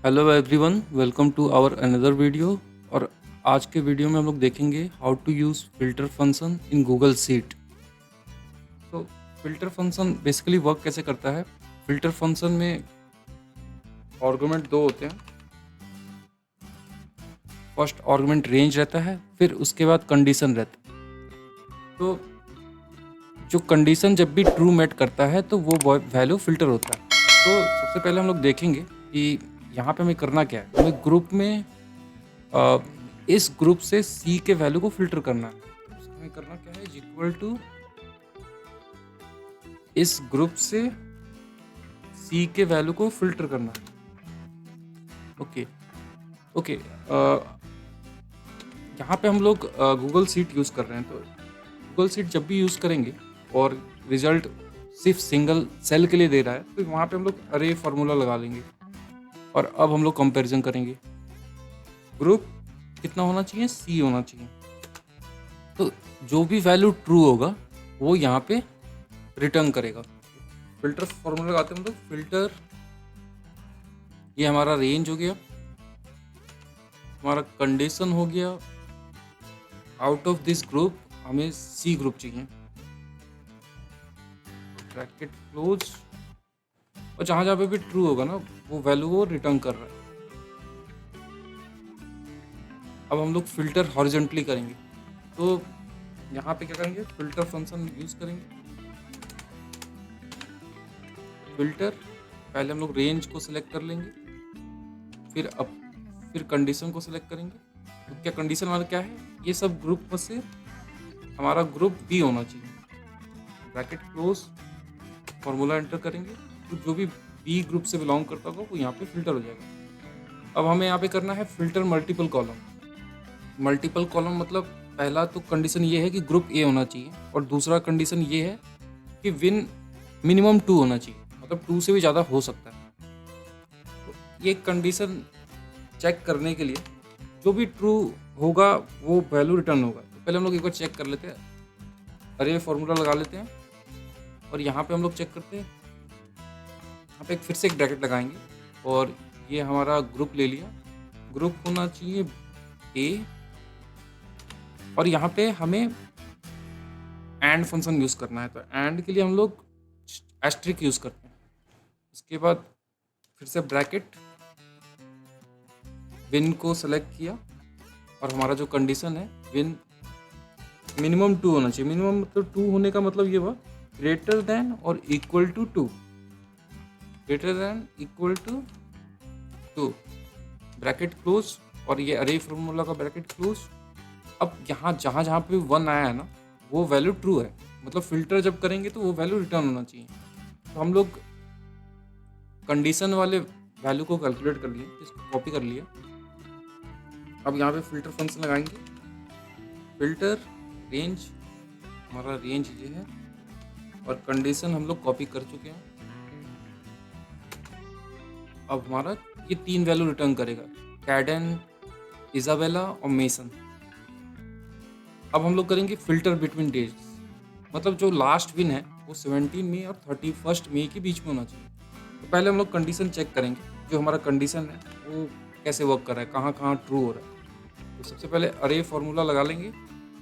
Hello everyone, welcome to our another video. और आज के वीडियो में हम लोग देखेंगे how to use filter function in Google sheet. तो फिल्टर फंक्शन बेसिकली वर्क कैसे करता है। फिल्टर फंक्शन में आर्गुमेंट दो होते हैं। फर्स्ट आर्गुमेंट रेंज रहता है, फिर उसके बाद कंडीशन रहता है। तो जो कंडीशन जब भी ट्रू मेट करता है तो वो वैल्यू फिल्टर होता है। तो सबसे पहले हम लोग देखेंगे कि यहाँ पे हमें करना क्या है। हमें ग्रुप में अ, इस ग्रुप से सी के वैल्यू को फिल्टर करना है। तो उसको हमें करना क्या है, इक्वल टू इस ग्रुप से सी के वैल्यू को फिल्टर करना है। Okay okay. यहाँ पे हम लोग गूगल सीट यूज़ कर रहे हैं। तो गूगल सीट जब भी यूज़ करेंगे और रिजल्ट सिर्फ सिंगल सेल के लिए दे रहा है तो वहाँ पे हम लोग अरे फार्मूला लगा लेंगे। और अब हम लोग कंपैरिजन करेंगे। ग्रुप कितना होना चाहिए, सी होना चाहिए। तो जो भी वैल्यू ट्रू होगा वो यहाँ पे रिटर्न करेगा। फिल्टर फॉर्मूला लगाते हैं हम लोग। फिल्टर, ये हमारा रेंज हो गया, हमारा कंडीशन हो गया। आउट ऑफ दिस ग्रुप हमें सी ग्रुप चाहिए, ब्रैकेट क्लोज। और जहाँ जहाँ पे भी ट्रू होगा ना वो वैल्यू वो रिटर्न कर रहा है। अब हम लोग फिल्टर हॉरिजॉन्टली करेंगे। तो यहाँ पे क्या करेंगे, फिल्टर फंक्शन यूज करेंगे। फिल्टर, पहले हम लोग रेंज को सिलेक्ट कर लेंगे, फिर कंडीशन को सिलेक्ट करेंगे। तो क्या कंडीशन हमारा क्या है, ये सब ग्रुप में से हमारा ग्रुप बी होना चाहिए। ब्रैकेट क्लोज, फॉर्मूला एंटर करेंगे। तो जो भी बी ग्रुप से बिलोंग करता होगा वो यहाँ पे फिल्टर हो जाएगा। अब हमें यहाँ पे करना है filter multiple column. Multiple column मतलब पहला तो कंडीशन ये है कि ग्रुप ए होना चाहिए, और दूसरा कंडीशन ये है कि विन मिनिमम 2 होना चाहिए, मतलब 2 से भी ज़्यादा हो सकता है। तो ये कंडीशन चेक करने के लिए जो भी ट्रू होगा वो वैल्यू रिटर्न होगा। तो पहले हम लोग एक बार चेक कर लेते हैं। अरे फॉर्मूला लगा लेते हैं और यहाँ पे हम लोग चेक करते हैं। यहाँ पे फिर से एक ब्रैकेट लगाएंगे और ये हमारा ग्रुप ले लिया। ग्रुप होना चाहिए ए, और यहाँ पे हमें एंड फंक्शन यूज़ करना है। तो एंड के लिए हम लोग एस्ट्रिक यूज़ करते हैं। उसके बाद फिर से ब्रैकेट, विन को सेलेक्ट किया, और हमारा जो कंडीशन है विन मिनिमम 2 होना चाहिए। मिनिमम मतलब 2 होने का मतलब ये हुआ ग्रेटर देन और equal to 2, greater than equal to 2, bracket close, और ये अरे फॉर्मूला का ब्रैकेट क्लोज। अब यहाँ जहाँ जहाँ पे 1 आया है ना वो वैल्यू ट्रू है, मतलब फिल्टर जब करेंगे तो वो वैल्यू रिटर्न होना चाहिए। तो हम लोग कंडीशन वाले वैल्यू को कैलकुलेट कर लिए, इसको कॉपी कर लिया। अब यहाँ पे फिल्टर फंक्शन लगाएंगे। फिल्टर रेंज, हमारा रेंज ये है, और कंडीशन हम लोग कॉपी कर चुके हैं। अब हमारा ये 3 वैल्यू रिटर्न करेगा, कैडन, इजाबेला और मेसन। अब हम लोग करेंगे फिल्टर बिटवीन डेज, मतलब जो लास्ट विन है वो 17 मई और 31 मई के बीच में होना चाहिए। तो पहले हम लोग कंडीशन चेक करेंगे, जो हमारा कंडीशन है वो कैसे वर्क कर रहा है, कहाँ कहाँ ट्रू हो रहा है। तो सबसे पहले अरे फॉर्मूला लगा लेंगे,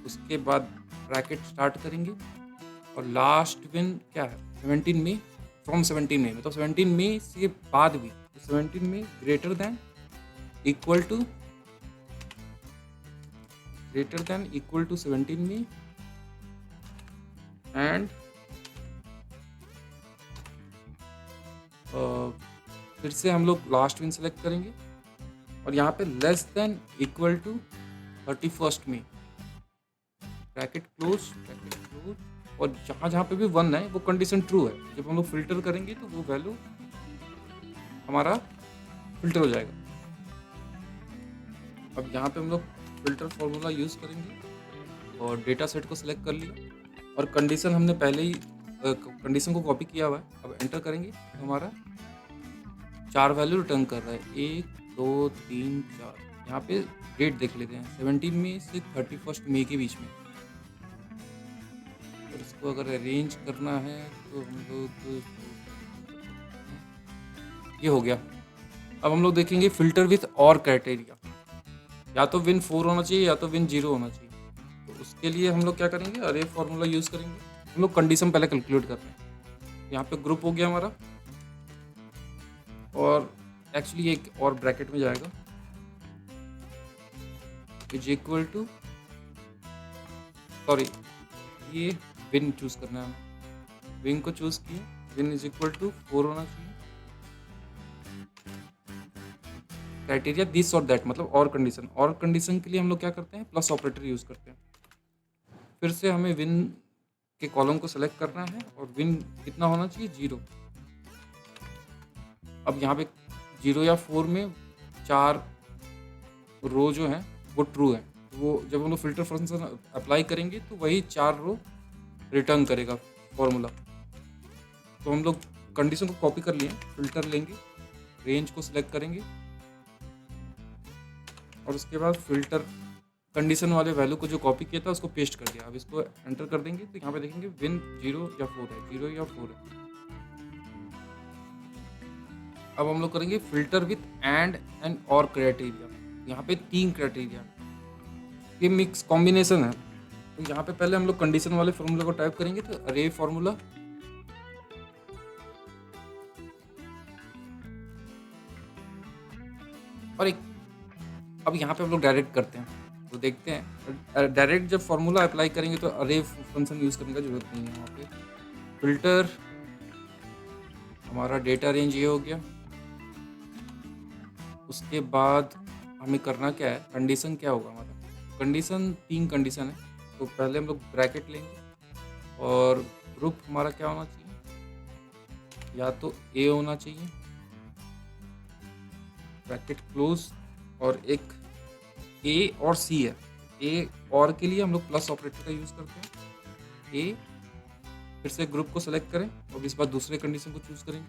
उसके बाद ब्रैकेट स्टार्ट करेंगे, और लास्ट विन क्या है 17 मई, फ्रॉम 17 मई, मतलब 17 मई से बाद भी, तो 17 मई ग्रेटर देन इक्वल टू 17 मई, एंड फिर से हम लोग लास्ट विन सेलेक्ट करेंगे, और यहाँ पे लेस देन इक्वल टू 31 मई, ब्रैकेट क्लोज, और जहाँ जहाँ पे भी 1 है वो कंडीशन ट्रू है। जब हम लोग फिल्टर करेंगे तो वो वैल्यू हमारा फिल्टर हो जाएगा। अब यहाँ पे हम लोग फिल्टर फॉर्मूला यूज़ करेंगे और डेटा सेट को सिलेक्ट कर लिया, और कंडीशन हमने पहले ही कंडीशन को कॉपी किया हुआ है। अब एंटर करेंगे तो हमारा 4 वैल्यू रिटर्न कर रहा है, 1 2 3 4। यहाँ पे डेट देख लेते हैं, 17 मई से 31 मई के बीच में। और इसको अगर अरेंज करना है तो हम लोग ये हो गया। अब हम लोग देखेंगे फिल्टर विथ और क्राइटेरिया, या तो विन 4 होना चाहिए या तो विन 0 होना चाहिए। तो उसके लिए हम लोग क्या करेंगे, अरे फॉर्मूला यूज़ करेंगे। हम लोग कंडीशन पहले कैलकुलेट कर रहे हैं। यहाँ पे ग्रुप हो गया हमारा, और एक्चुअली एक और ब्रैकेट में जाएगा, इज इक्वल टू, सॉरी ये विन चूज़ करना है हमें। विन को चूज़ किए, विन इज इक्वल टू 4 होना चाहिए। क्राइटेरिया दिस और दैट, मतलब और कंडीशन के लिए हम लोग क्या करते हैं, प्लस ऑपरेटर यूज़ करते हैं। फिर से हमें विन के कॉलम को सेलेक्ट करना है और विन कितना होना चाहिए, 0। अब यहाँ पे 0 या 4 में 4 रो जो हैं वो ट्रू है। वो जब हम लोग फिल्टर फंक्शन अप्लाई करेंगे तो वही 4 रो रिटर्न करेगा फॉर्मूला। तो हम लोग कंडीशन को कॉपी कर लिए, फिल्टर लेंगे, रेंज को सिलेक्ट करेंगे और उसके बाद फिल्टर कंडीशन वाले वैल्यू को जो कॉपी किया था उसको पेस्ट कर दिया। अब इसको एंटर कर देंगे तो यहाँ पे देखेंगे विन 0 या 4 है, 0 या 4 है। अब हम लोग करेंगे फिल्टर विथ एंड और क्राइटेरिया। यहाँ पे 3 क्राइटेरिया, ये मिक्स कॉम्बिनेशन है। तो यहाँ पे पहले हम लोग कंडीशन वाले फॉर्मूला को टाइप करेंगे, तो अरे फॉर्मूला और एक, अब यहाँ पे हम लोग डायरेक्ट करते हैं तो देखते हैं। डायरेक्ट जब फॉर्मूला अप्लाई करेंगे तो अरे फंक्शन यूज़ करने का जरूरत नहीं है। यहाँ पे फिल्टर, हमारा डेटा रेंज ये हो गया। उसके बाद हमें करना क्या है, कंडीशन क्या होगा हमारा, कंडीशन 3 कंडीशन है। तो पहले हम लोग ब्रैकेट लेंगे और ग्रुप हमारा क्या होना चाहिए, या तो ए होना चाहिए, ब्रैकेट क्लोज, और एक ए और सी है। ए और के लिए हम लोग प्लस ऑपरेटर का यूज़ करते हैं। ए, फिर से ग्रुप को सेलेक्ट करें और इस बार दूसरे कंडीशन को चूज़ करेंगे।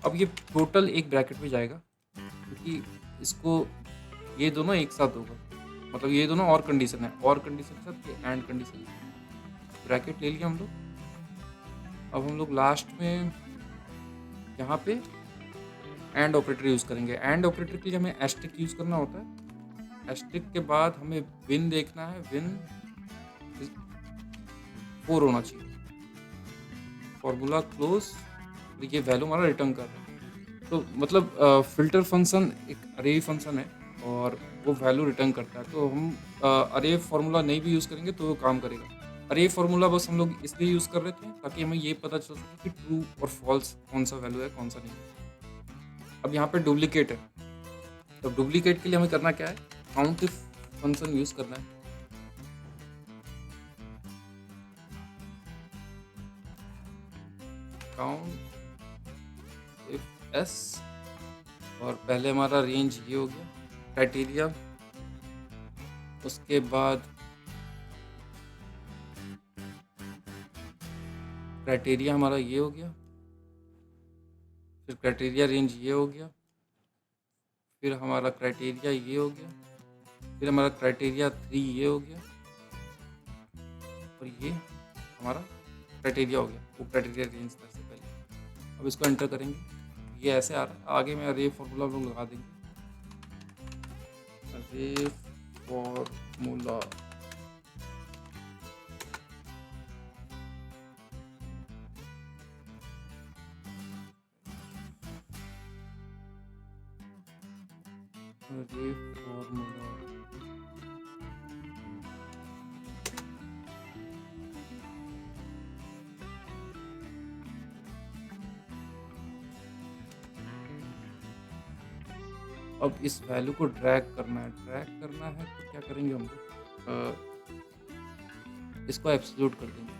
अब ये टोटल एक ब्रैकेट में जाएगा क्योंकि इसको ये दोनों एक साथ होगा, मतलब ये दोनों और कंडीशन है, और कंडीशन के साथ ये एंड कंडीशन। ब्रैकेट ले लिया हम लोग। अब हम लोग लास्ट में यहाँ पे एंड ऑपरेटर यूज़ करेंगे। एंड ऑपरेटर के लिए हमें एस्ट्रिक यूज़ करना होता है। एस्ट्रिक के बाद हमें विन देखना है, विन 4 होना चाहिए, फॉर्मूला क्लोज, ये वैल्यू हमारा रिटर्न कर रहा है। तो मतलब फिल्टर फंक्शन एक अरे फंक्शन है और वो वैल्यू रिटर्न करता है। तो हम अरे फार्मूला नहीं भी यूज़ करेंगे तो वो काम करेगा। अरे फार्मूला बस हम लोग इसलिए यूज़ कर रहे थे ताकि हमें ये पता चल सके कि ट्रू और फॉल्स कौन सा वैल्यू है, कौन सा नहीं। अब यहाँ पे डुप्लीकेट है, तो डुप्लीकेट के लिए हमें करना क्या है, काउंट इफ फंक्शन यूज़ करना है। काउंट इफ एस, और पहले हमारा रेंज ये हो गया, क्राइटेरिया, उसके बाद क्राइटेरिया हमारा ये हो गया, फिर क्राइटेरिया रेंज ये हो गया, फिर हमारा क्राइटेरिया ये हो गया, फिर हमारा क्राइटेरिया 3 ये हो गया, और ये हमारा क्राइटेरिया हो गया। वो क्राइटेरिया रेंज था इससे पहले। अब इसको एंटर करेंगे, ये ऐसे आ रहा है। आगे में अरे फॉर्मूला हम लोग लगा देंगे, अरे फॉर्मूला, अरे फॉर्मूला, अब इस वैल्यू को ड्रैग करना है। तो क्या करेंगे हम लोग, इसको एब्सोल्यूट कर देंगे,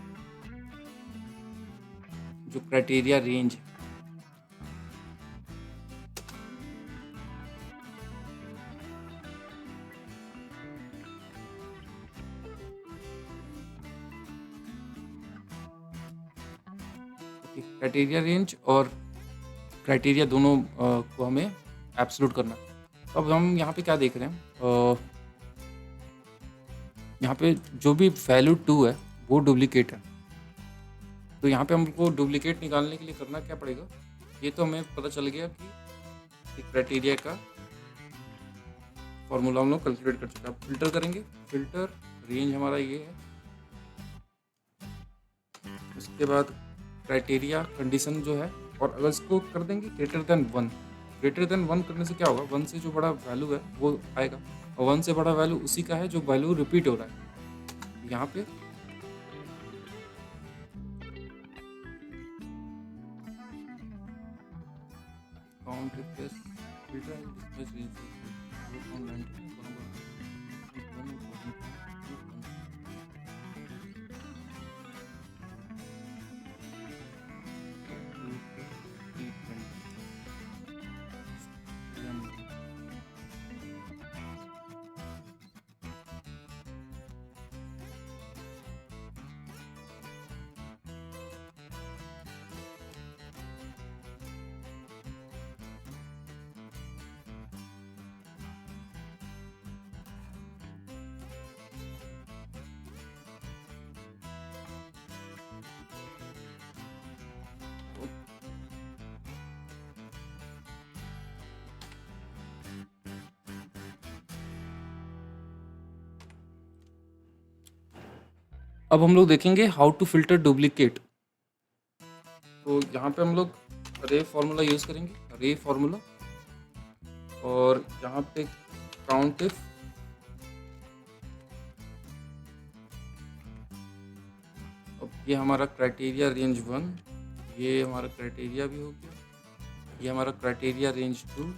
जो क्राइटेरिया रेंज है। क्राइटेरिया रेंज और क्राइटेरिया दोनों को हमें एब्सोल्यूट करना है। तो अब हम यहाँ पे क्या देख रहे हैं, यहाँ पे जो भी वैल्यू 2 है वो डुप्लीकेट है। तो यहाँ पे हमको डुप्लीकेट निकालने के लिए करना क्या पड़ेगा, ये तो हमें पता चल गया कि क्राइटेरिया का फॉर्मूला हम लोग कैलकुलेट कर चुके हैं। अब फिल्टर करेंगे, फिल्टर रेंज हमारा ये है, उसके बाद क्राइटेरिया कंडीशन जो है, और अगर इसको कर देंगे ग्रेटर देन 1, ग्रेटर देन 1 करने से क्या होगा, 1 से जो बड़ा वैल्यू है वो आएगा, और 1 से बड़ा वैल्यू उसी का है जो वैल्यू रिपीट हो रहा है। यहाँ पे काउंट रिप्लेस फिल्टर अब हम लोग देखेंगे हाउ टू फिल्टर डुप्लीकेट। तो यहाँ पे हम लोग रे फार्मूला यूज़ करेंगे, रे फार्मूला, और यहाँ पे काउंट इफ, अब ये हमारा क्राइटेरिया रेंज 1, ये हमारा क्राइटेरिया भी हो गया, ये हमारा क्राइटेरिया रेंज 2,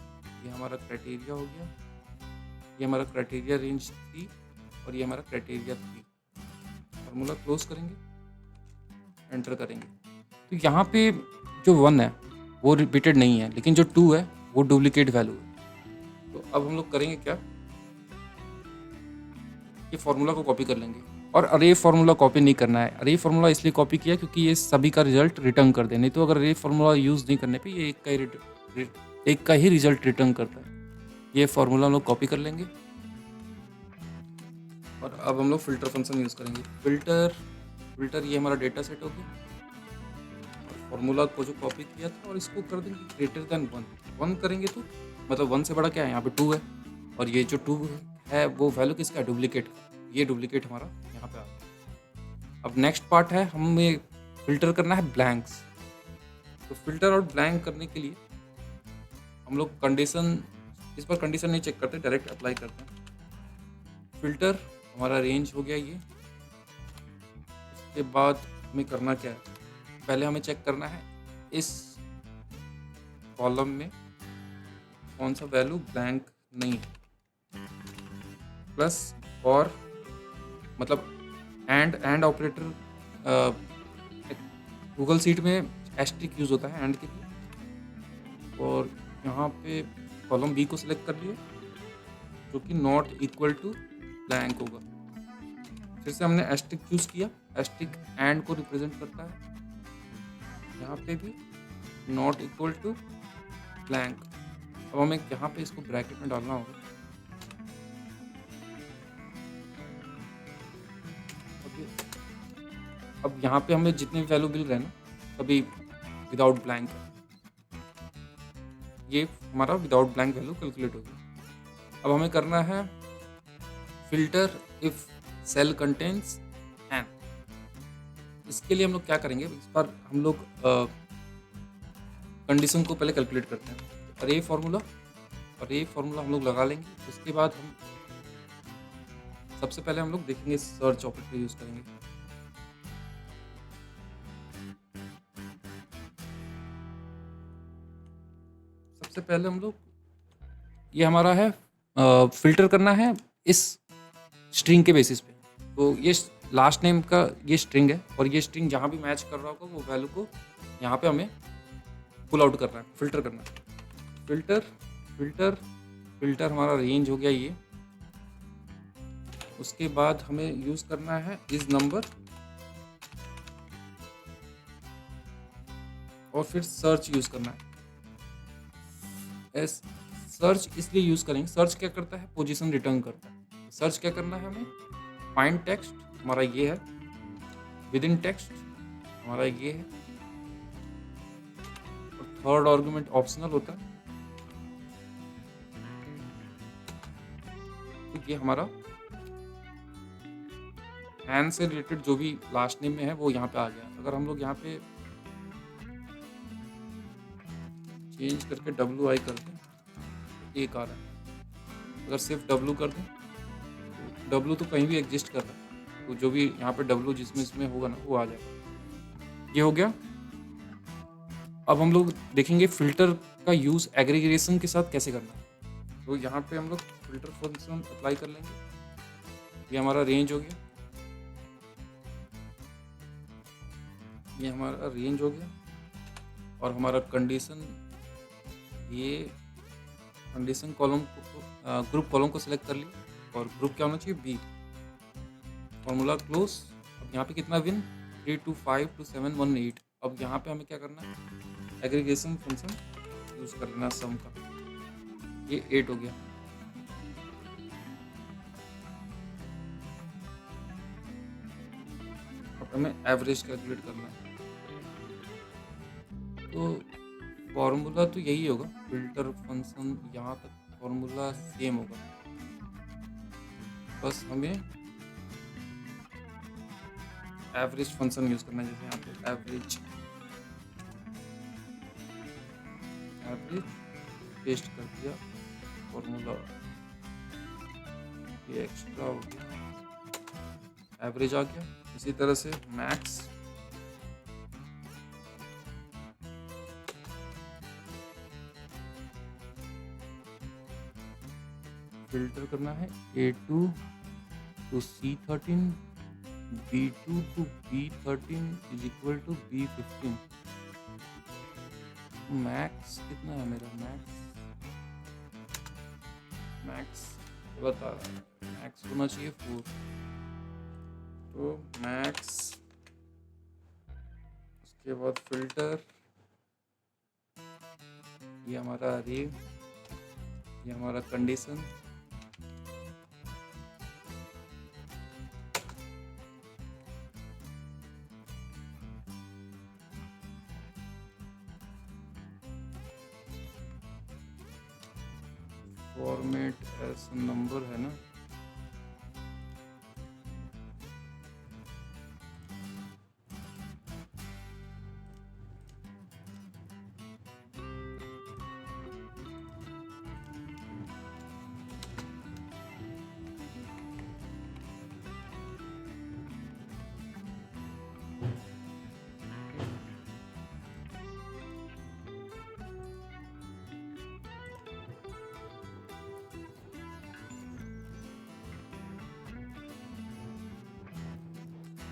ये हमारा क्राइटेरिया हो गया, ये हमारा क्राइटेरिया रेंज 3, और ये हमारा क्राइटेरिया 3। फार्मूला क्लोज करेंगे, एंटर करेंगे। तो यहाँ पे जो 1 है वो रिपीटेड नहीं है, लेकिन जो 2 है वो डुप्लीकेट वैल्यू है। तो अब हम लोग करेंगे क्या, ये फार्मूला को कॉपी कर लेंगे, और अरे फार्मूला कॉपी नहीं करना है। अरे फार्मूला इसलिए कॉपी किया क्योंकि ये सभी का रिजल्ट रिटर्न कर दे, नहीं तो अगर अरे फार्मूला यूज़ नहीं करने पे ये एक का ही रिजल्ट रिटर्न करता है। ये फार्मूला हम लोग कॉपी कर लेंगे, और अब हम लोग फिल्टर फंक्शन यूज़ करेंगे। फिल्टर ये हमारा डेटा सेट हो गया, और फार्मूला को जो कॉपी किया था और इसको कर देंगे ग्रेटर देन 1 करेंगे, तो मतलब 1 से बड़ा क्या है, यहाँ पे 2 है, और ये जो 2 है वो वैल्यू किसका है, डुप्लीकेट का। ये डुप्लीकेट हमारा यहाँ पे आ गया। अब नेक्स्ट पार्ट है, हमें फिल्टर करना है ब्लैंक्स। तो फिल्टर और ब्लैंक करने के लिए हम लोग कंडीशन, इस पर कंडीशन नहीं चेक करते, डायरेक्ट अप्लाई करते हैं। फिल्टर हमारा रेंज हो गया ये, उसके बाद हमें करना क्या है, पहले हमें चेक करना है इस कॉलम में कौन सा वैल्यू ब्लैंक नहीं है, प्लस और मतलब एंड ऑपरेटर गूगल सीट में एस्ट्रिक यूज़ होता है एंड के लिए, और यहाँ पे कॉलम बी को सिलेक्ट कर लिया जो कि नॉट इक्वल टू ब्लैंक होगा। फिर से हमने एस्ट्रिक चूज़ किया, एस्ट्रिक एंड को रिप्रेजेंट करता है, यहाँ पे भी नॉट इक्वल टू ब्लैंक। अब हमें यहाँ पे इसको ब्रैकेट में डालना होगा। अब यहाँ पे हमें जितने वैल्यू मिल रहे हैं ना सभी विदाउट ब्लैंक है, ये हमारा विदाउट ब्लैंक वैल्यू कैलकुलेट हो गया। अब हमें करना है filter if cell contents an. इसके लिए हम लोग क्या करेंगे, इस बार हम लोग कंडीशन को पहले कैलकुलेट करते हैं। अरे फार्मूला हम लोग लगा लेंगे, उसके बाद हम सबसे पहले हम लोग देखेंगे सर्च ऑपरेटर यूज करेंगे। सबसे पहले हम लोग, ये हमारा है फिल्टर करना है इस स्ट्रिंग के बेसिस पे। तो ये लास्ट नेम का ये स्ट्रिंग है, और ये स्ट्रिंग जहाँ भी मैच कर रहा होगा वो वैल्यू को यहाँ पे हमें पुल आउट करना है, फिल्टर करना है। फिल्टर हमारा रेंज हो गया ये। उसके बाद हमें यूज करना है इस नंबर, और फिर सर्च यूज करना है। सर्च इसलिए यूज करेंगे, सर्च क्या करता है, पोजीशन रिटर्न करता है। सर्च क्या करना है हमें, फाइंड टेक्स्ट हमारा ये है, विद इन टेक्स्ट हमारा ये है, और थर्ड आर्गुमेंट ऑप्शनल होता है, ये हमारा एन से रिलेटेड जो भी लास्ट नेम में है वो यहाँ पे आ गया। अगर हम लोग यहाँ पे चेंज करके WI कर दें तो एक आ रहा है। अगर सिर्फ W कर दें तो W तो कहीं भी एग्जिस्ट कर रहा है, तो जो भी यहाँ पे W जिसमें इसमें होगा ना वो आ जाएगा। ये हो गया। अब हम लोग देखेंगे फिल्टर का यूज़ एग्रीगेशन के साथ कैसे करना है। तो यहाँ पे हम लोग फिल्टर फंक्शन अप्लाई कर लेंगे। ये हमारा रेंज हो गया, ये हमारा रेंज हो गया। और हमारा कंडीशन, ये कंडीशन कॉलम को ग्रुप कॉलम को सिलेक्ट कर लिया और ग्रुप क्या होना चाहिए, बी। Formula close. अब यहाँ पे कितना विन 3 2 5 2 7 1 8। अब यहाँ पे हमें क्या करना है, एग्रीगेशन फंक्शन यूज कर लेना सम का। ये 8 हो गया। अब हमें एवरेज कैलकुलेट करना है। तो फॉर्मूला तो यही होगा, फिल्टर फंक्शन यहाँ तक फॉर्मूला सेम होगा, बस हमें एवरेज फंक्शन यूज करना है। जैसे यहाँ पे एवरेज पेस्ट कर दिया फॉर्मूला, ये एक्स्ट्रा हो गया, एवरेज आ गया। इसी तरह से मैक्स, फिल्टर करना है A2 to C13, B2 to B13 is equal to B15। Max कितना है मेरा, मैक्स बता रहा है, मैक्स होना चाहिए 4। तो मैक्स, उसके बाद फिल्टर, ये हमारा अरे, ये हमारा कंडीशन, फॉर्मेट एज नंबर है ना,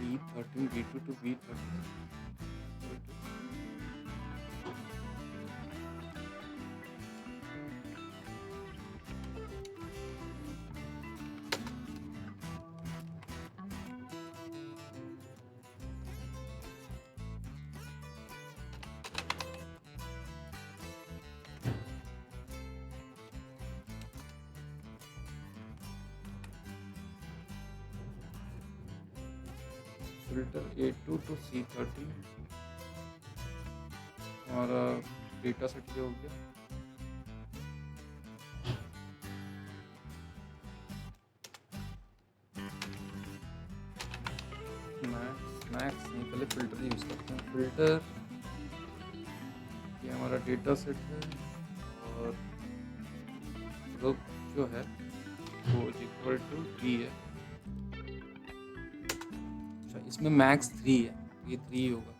B13 B2 to B13। Filter A2 to C13, हमारा डेटा सेट ये हो गया। मैक्स नहीं, पहले फिल्टर यूज करते हैं। फिल्टर, ये हमारा डेटा सेट है और ग्रुप जो है वो इक्वल टू B है। इसमें मैक्स 3 है, ये 3 होगा।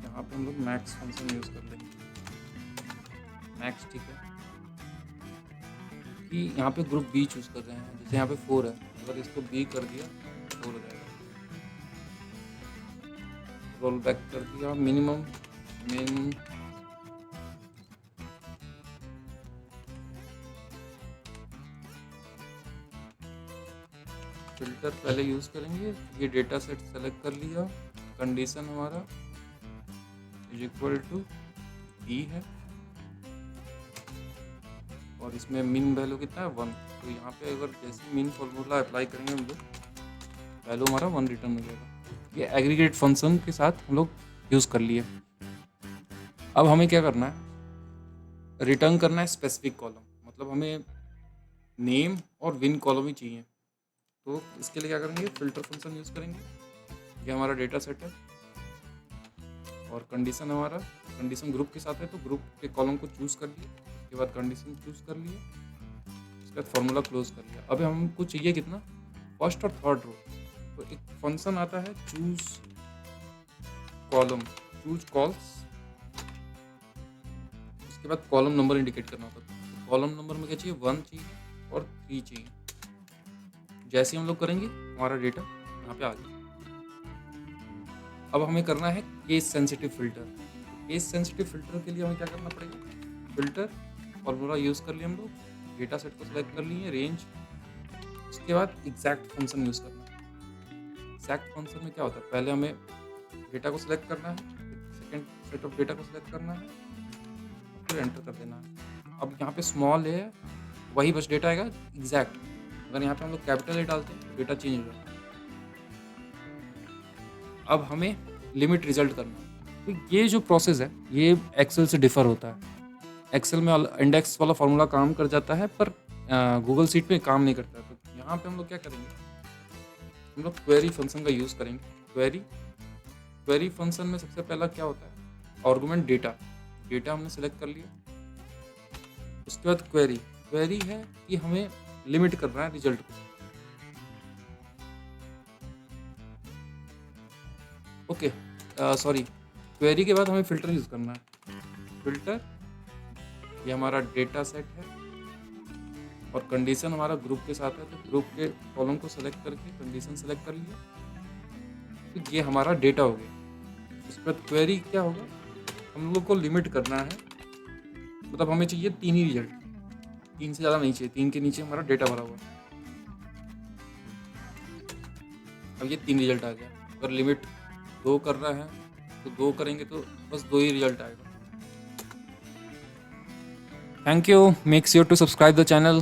यहाँ पे हम लोग मैक्स फंक्शन यूज कर लेंगे, मैक्स, ठीक है। कि यहाँ पे ग्रुप बी चूज कर रहे हैं, जैसे यहाँ पे 4 है, अगर इसको बी कर दिया 4 हो जाएगा। रोल बैक कर दिया, मिनिमम मिन, फिल्टर पहले यूज करेंगे। ये डेटा सेट सेलेक्ट कर लिया, कंडीशन हमारा इज इक्वल टू बी है और इसमें मिन वैल्यू कितना है 1। तो यहाँ पे अगर जैसे मिन फॉर्मूला अप्लाई करेंगे हम लोग, वैल्यू हमारा 1 रिटर्न हो जाएगा। ये एग्रीगेट फंक्शन के साथ हम लोग यूज कर लिए। अब हमें क्या करना है, रिटर्न करना है स्पेसिफिक कॉलम। मतलब हमें नेम और विन कॉलम ही चाहिए। तो इसके लिए क्या करेंगे, फिल्टर फंक्शन यूज़ करेंगे। ये हमारा डेटा सेट है और कंडीशन हमारा कंडीशन ग्रुप के साथ है, तो ग्रुप के कॉलम को चूज़ कर लिए, उसके बाद कंडीशन चूज़ कर लिए, उसके बाद फार्मूला क्लोज कर लिया। अब हमको चाहिए कितना, फर्स्ट और थर्ड रो। तो एक फंक्शन आता है चूज कॉलम, चूज कॉल्स, उसके बाद कॉलम नंबर इंडिकेट करना होता है। तो कॉलम नंबर में क्या चाहिए, 1 चाहिए और 3 चाहिए। जैसे हम लोग करेंगे हमारा डेटा यहाँ पे आ गया। अब हमें करना है case sensitive filter. Case sensitive filter के लिए हमें क्या करना पड़ेगा, फिल्टर फॉर्मूला यूज़ कर लिए हम लोग, डेटा सेट को सिलेक्ट कर लिए, रेंज, उसके बाद एग्जैक्ट फंक्शन यूज़ करना है। एग्जैक्ट फंक्शन में क्या होता है, पहले हमें डेटा को सिलेक्ट करना है, सेकेंड सेट ऑफ डेटा को सिलेक्ट करना है, फिर एंटर कर देना है। अब यहाँ पे स्मॉल है, वही बस डेटा आएगा एग्जैक्ट। अगर यहाँ पे हम लोग कैपिटल ए डालते हैं डेटा चेंज हो जाता है। अब हमें लिमिट रिजल्ट करना है। तो ये जो प्रोसेस है ये एक्सेल से डिफर होता है। एक्सेल में इंडेक्स वाला फार्मूला काम कर जाता है, पर गूगल शीट में काम नहीं करता है। तो यहाँ पे हम लोग क्या करेंगे, हम लोग क्वेरी फंक्शन का यूज़ करेंगे। क्वेरी फंक्शन में सबसे पहला क्या होता है, आर्गुमेंट डेटा हमने सेलेक्ट कर लिया। उसके बाद क्वेरी है कि हमें लिमिट करना है रिजल्ट को। ओके, सॉरी, क्वेरी के बाद हमें फिल्टर यूज़ करना है। फिल्टर, ये हमारा डेटा सेट है और कंडीशन हमारा ग्रुप के साथ है, तो ग्रुप के कॉलम को सेलेक्ट करके कंडीशन सेलेक्ट कर लिया, तो ये हमारा डेटा हो गया। उसके बाद क्वेरी क्या होगा, हम लोग को लिमिट करना है, मतलब हमें चाहिए 3 ही रिजल्ट, 3 से ज़्यादा नहीं चाहिए, 3 के नीचे हमारा डेटा भरा हुआ। अब ये 3 रिजल्ट आ गया। अगर लिमिट 2 करना है तो 2 करेंगे तो बस 2 ही रिजल्ट आएगा। Thank you, make sure to subscribe the channel.